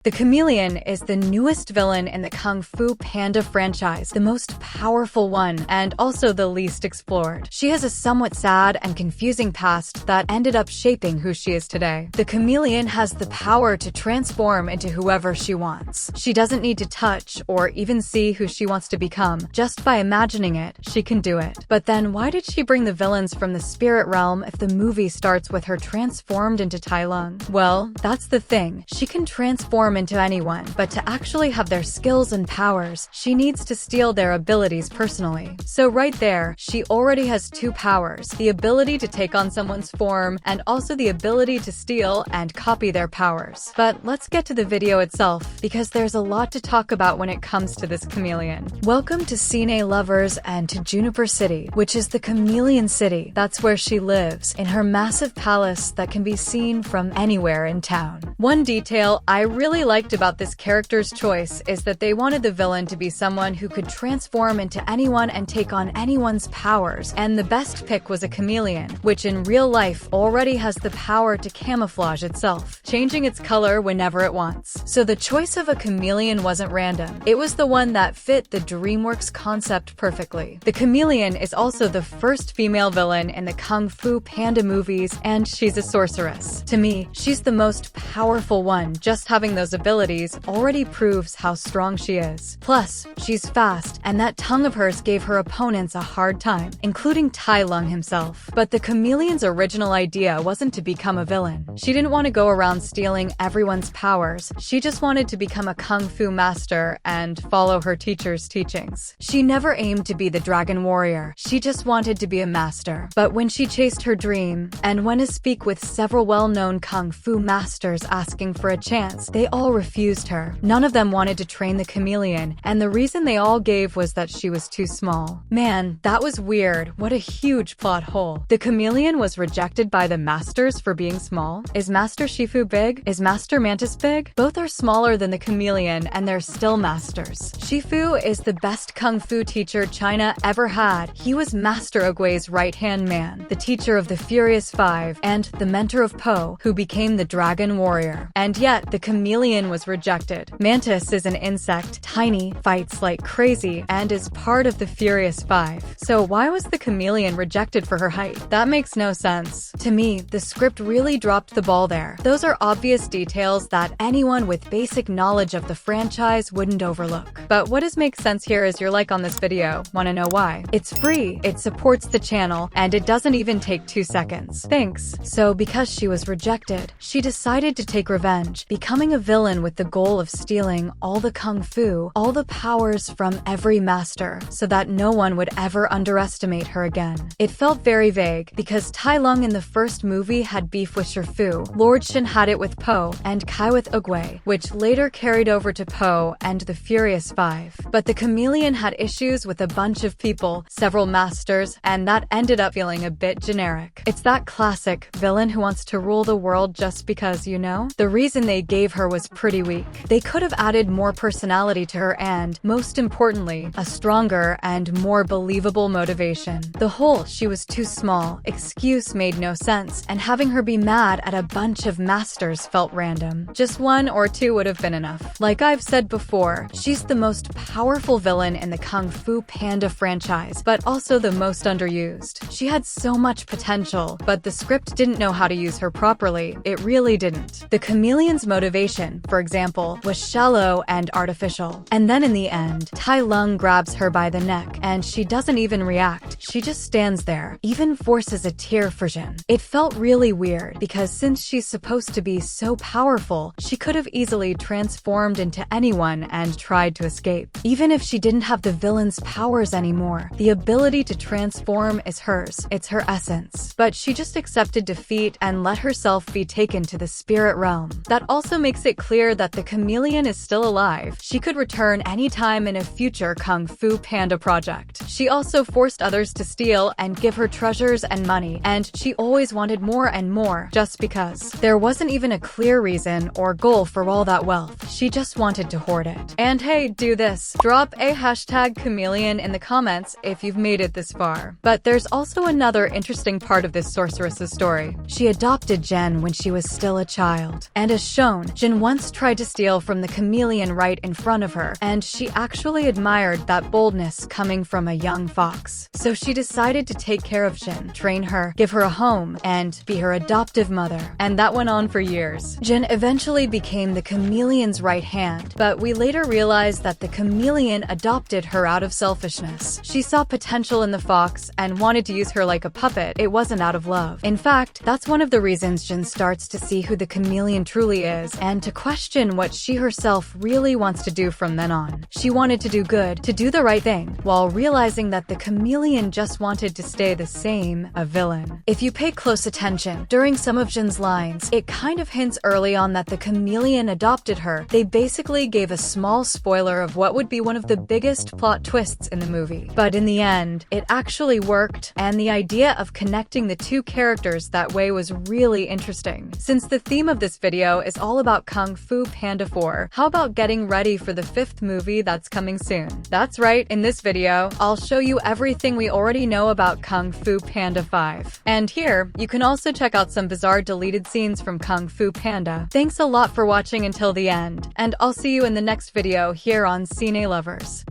The Chameleon is the newest villain in the Kung Fu Panda franchise, the most powerful one, and also the least explored. She has a somewhat sad and confusing past that ended up shaping who she is today. The Chameleon has the power to transform into whoever she wants. She doesn't need to touch or even see who she wants to become. Just by imagining it, she can do it. But then why did she bring the villains from the spirit realm if the movie starts with her transformed into Tai Lung? Well, that's the thing. She can transform into anyone, but to actually have their skills and powers, she needs to steal their abilities personally. So right there, she already has two powers, the ability to take on someone's form and also the ability to steal and copy their powers. But let's get to the video itself, because there's a lot to talk about when it comes to this chameleon. Welcome to Cine lovers and to Juniper City, which is the Chameleon City. That's where she lives, in her massive palace that can be seen from anywhere in town. One detail I really liked about this character's choice is that they wanted the villain to be someone who could transform into anyone and take on anyone's powers, and the best pick was a chameleon, which in real life already has the power to camouflage itself, changing its color whenever it wants. So the choice of a chameleon wasn't random. It was the one that fit the DreamWorks concept perfectly. The chameleon is also the first female villain in the Kung Fu Panda movies, and she's a sorceress. To me, she's the most powerful one. Just having those abilities already proves how strong she is. Plus, she's fast, and that tongue of hers gave her opponents a hard time, including Tai Lung himself. But the chameleon's original idea wasn't to become a villain. She didn't want to go around stealing everyone's powers. She just wanted to become a kung fu master and follow her teacher's teachings. She never aimed to be the dragon warrior. She just wanted to be a master. But when she chased her dream and went to speak with several well-known kung fu masters asking for a chance, they all refused her. None of them wanted to train the chameleon, and the reason they all gave was that she was too small. Man, that was weird. What a huge plot hole. The chameleon was rejected by the masters for being small. Is Master Shifu big? Is Master Mantis big? Both are smaller than the chameleon, and they're still masters. Shifu is the best kung fu teacher China ever had. He was Master Ogui's right-hand man, the teacher of the Furious Five, and the mentor of Po, who became the Dragon Warrior. And yet, the chameleon was rejected. Mantis is an insect, tiny, fights like crazy, and is part of the Furious Five. So why was the chameleon rejected for her height? That makes no sense. To me, the script really dropped the ball there. Those are obvious details that anyone with basic knowledge of the franchise wouldn't overlook. But what does make sense here is your like on this video. Wanna know why? It's free, it supports the channel, and it doesn't even take 2 seconds. Thanks. So because she was rejected, she decided to take revenge, becoming a villain with the goal of stealing all the kung fu, all the powers from every master, so that no one would ever underestimate her again. It felt very vague, because Tai Lung in the first movie had beef with Shifu, Lord Shen had it with Po, and Kai with Oogway, which later carried over to Po and the Furious Five. But the chameleon had issues with a bunch of people, several masters, and that ended up feeling a bit generic. It's that classic villain who wants to rule the world just because, you know? The reason they gave her was pretty weak. They could have added more personality to her and, most importantly, a stronger and more believable motivation. The whole "she was too small" excuse made no sense, and having her be mad at a bunch of masters felt random. Just 1 or 2 would have been enough. Like I've said before, she's the most powerful villain in the Kung Fu Panda franchise, but also the most underused. She had so much potential, but the script didn't know how to use her properly. It really didn't. The chameleon's motivation, for example, was shallow and artificial. And then in the end, Tai Lung grabs her by the neck, and she doesn't even react. She just stands there, even forces a tear for Zhen. It felt really weird, because since she's supposed to be so powerful, she could have easily transformed into anyone and tried to escape. Even if she didn't have the villain's powers anymore, the ability to transform is hers. It's her essence. But she just accepted defeat and let herself be taken to the spirit realm. That also makes it clear that the chameleon is still alive. She could return anytime in a future Kung Fu Panda project. She also forced others to steal and give her treasures and money, and she always wanted more and more, just because. There wasn't even a clear reason or goal for all that wealth. She just wanted to hoard it. And hey, do this. Drop a hashtag Chameleon in the comments if you've made it this far. But there's also another interesting part of this sorceress's story. She adopted Zhen when she was still a child. And as shown, Zhen once tried to steal from the chameleon right in front of her, and she actually admired that boldness coming from a young fox. So she decided to take care of Zhen, train her, give her a home, and be her adoptive mother. And that went on for years. Zhen eventually became the chameleon's right hand, but we later realized that the chameleon adopted her out of selfishness. She saw potential in the fox and wanted to use her like a puppet. It wasn't out of love. In fact, that's one of the reasons Zhen starts to see who the chameleon truly is and to question what she herself really wants to do from then on. She wanted to do good, to do the right thing, while realizing that the chameleon just wanted to stay the same, a villain. If you pay close attention, during some of Zhen's lines, it kind of hints early on that the chameleon adopted her. They basically gave a small spoiler of what would be one of the biggest plot twists in the movie. But in the end, it actually worked, and the idea of connecting the two characters that way was really interesting. Since the theme of this video is all about Kung Fu Panda 4, how about getting ready for the 5th movie that's coming soon? That's right, in this video, I'll show you everything we already know about Kung Fu Panda 5. And here, you can also check out some bizarre deleted scenes from Kung Fu Panda. Thanks a lot for watching until the end, and I'll see you in the next video here on Cine Lovers.